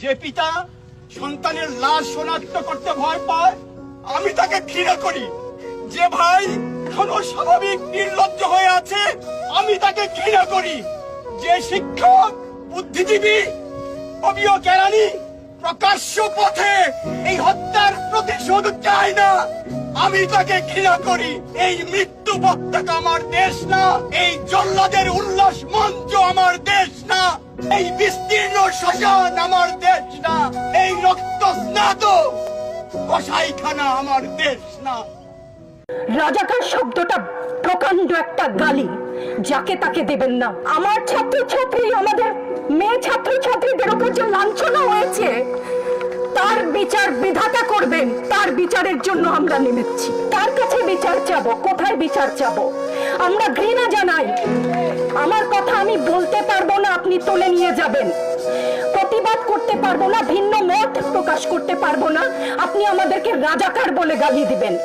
যে পিতা সন্তানের লাশ শনাক্ত করতে ভয় পায়, আমি তাকে ঘৃণা করি। যে ভাই এখনো স্বাভাবিক নির্লজ্জ হয়ে আছে, আমি তাকে ঘৃণা করি। যে শিক্ষক, বুদ্ধিজীবী, কবি ও কেরানি প্রকাশ্য পথে এই হত্যার প্রতিশোধ চায় না, আমি তাকে ঘৃণা করি। এই মৃত্যু পতাকা আমার দেশ না, এই জল্লাদের উল্লাস মঞ্চ আমার দেশ না, এই বিস্তীর্ণ শ্মশান আমার দেশ না, এই রক্ত স্নাত কসাইখানা আমার দেশ না। রাজাকার শব্দটা প্রকাণ্ড একটা গালি, যাকে তাকে দেবেন না। আমার ছাত্রছাত্রী, আমাদের মেয়ে ছাত্রছাত্রীদের উপর যে লাঞ্ছনা হয়েছে, তার বিচার বিধাতা করবেন। তার বিচারের জন্য আমরা নেমেছি। তার কাছে বিচার চাবো। কোথায় বিচার চাবো? আমরা ঘৃণা জানাই। আমার কথা আমি বলতে পারবো না, আপনি তুলে নিয়ে যাবেন। প্রতিবাদ করতে পারবো না, ভিন্ন মত প্রকাশ করতে পারবো না, আপনি আমাদেরকে রাজাকার বলে গালি দিবেন।